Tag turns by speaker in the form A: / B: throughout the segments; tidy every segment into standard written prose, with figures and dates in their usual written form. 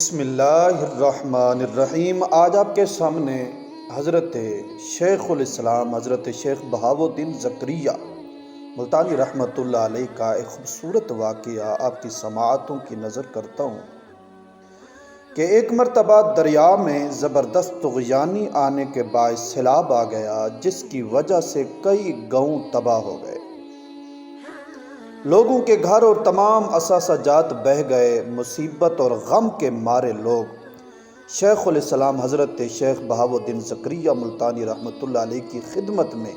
A: بسم اللہ الرحمن الرحیم۔ آج آپ کے سامنے حضرت شیخ الاسلام حضرت شیخ بہاؤالدین زکریا ملتانی رحمۃ اللہ علیہ کا ایک خوبصورت واقعہ آپ کی سماعتوں کی نظر کرتا ہوں کہ ایک مرتبہ دریا میں زبردست طغیانی آنے کے باعث سیلاب آ گیا، جس کی وجہ سے کئی گاؤں تباہ ہو گئے، لوگوں کے گھر اور تمام اثاثہ جات بہہ گئے۔ مصیبت اور غم کے مارے لوگ شیخ الاسلام حضرت شیخ بہاؤالدین زکریا ملتانی رحمۃ اللہ علیہ کی خدمت میں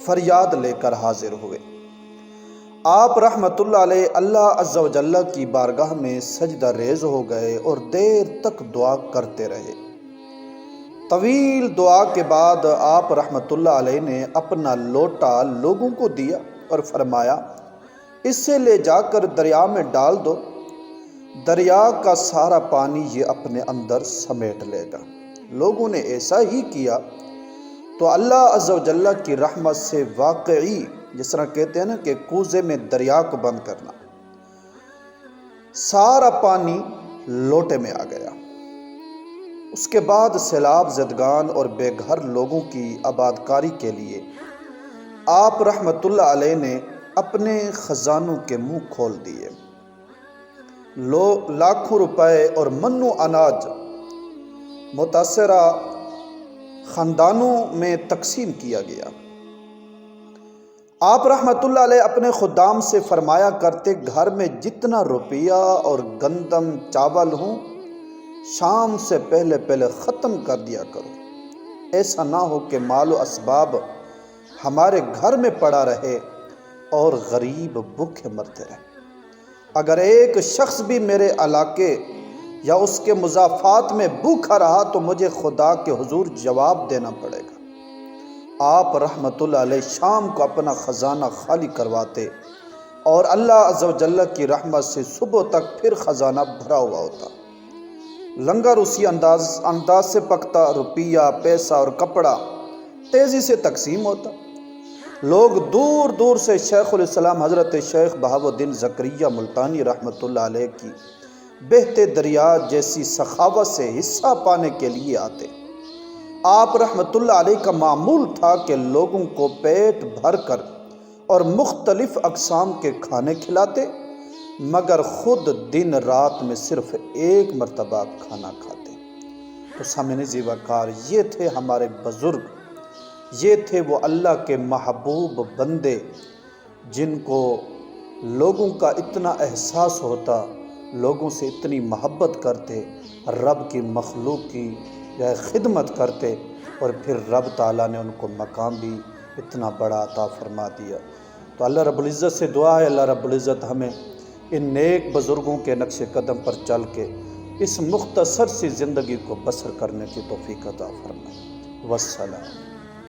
A: فریاد لے کر حاضر ہوئے۔ آپ رحمۃ اللہ علیہ اللہ عز و جل کی بارگاہ میں سجدہ ریز ہو گئے اور دیر تک دعا کرتے رہے۔ طویل دعا کے بعد آپ رحمۃ اللہ علیہ نے اپنا لوٹا لوگوں کو دیا اور فرمایا، اس سے لے جا کر دریا میں ڈال دو، دریا کا سارا پانی یہ اپنے اندر سمیٹ لے گا۔ لوگوں نے ایسا ہی کیا تو اللہ عز و جل کی رحمت سے واقعی، جس طرح کہتے ہیں نا کہ کوزے میں دریا کو بند کرنا، سارا پانی لوٹے میں آ گیا۔ اس کے بعد سیلاب زدگان اور بے گھر لوگوں کی آبادکاری کے لیے آپ رحمۃ اللہ علیہ نے اپنے خزانوں کے منہ کھول دیے۔ لاکھوں روپے اور من و اناج متاثرہ خاندانوں میں تقسیم کیا گیا۔ آپ رحمۃ اللہ علیہ اپنے خدام سے فرمایا کرتے، گھر میں جتنا روپیہ اور گندم چاول ہوں، شام سے پہلے ختم کر دیا کرو، ایسا نہ ہو کہ مال و اسباب ہمارے گھر میں پڑا رہے اور غریب بھوکے مرتے رہے۔ اگر ایک شخص بھی میرے علاقے یا اس کے مضافات میں بھوکا رہا تو مجھے خدا کے حضور جواب دینا پڑے گا۔ آپ رحمۃ اللہ علیہ شام کو اپنا خزانہ خالی کرواتے اور اللہ عز و جل کی رحمت سے صبح تک پھر خزانہ بھرا ہوا ہوتا۔ لنگر اسی انداز سے پکتا، روپیہ، پیسہ اور کپڑا تیزی سے تقسیم ہوتا۔ لوگ دور دور سے شیخ الاسلام حضرت شیخ بہاؤالدین زکریا ملتانی رحمۃ اللہ علیہ کی بہتے دریا جیسی سخاوت سے حصہ پانے کے لیے آتے۔ آپ رحمۃ اللہ علیہ کا معمول تھا کہ لوگوں کو پیٹ بھر کر اور مختلف اقسام کے کھانے کھلاتے، مگر خود دن رات میں صرف ایک مرتبہ کھانا کھاتے۔ تو سامعین وقار، یہ تھے ہمارے بزرگ، یہ تھے وہ اللہ کے محبوب بندے جن کو لوگوں کا اتنا احساس ہوتا، لوگوں سے اتنی محبت کرتے، رب کی مخلوق کی خدمت کرتے، اور پھر رب تعالیٰ نے ان کو مقام بھی اتنا بڑا عطا فرما دیا۔ تو اللہ رب العزت سے دعا ہے، اللہ رب العزت ہمیں ان نیک بزرگوں کے نقش قدم پر چل کے اس مختصر سی زندگی کو بسر کرنے کی توفیق عطا فرمائے۔ والسلام۔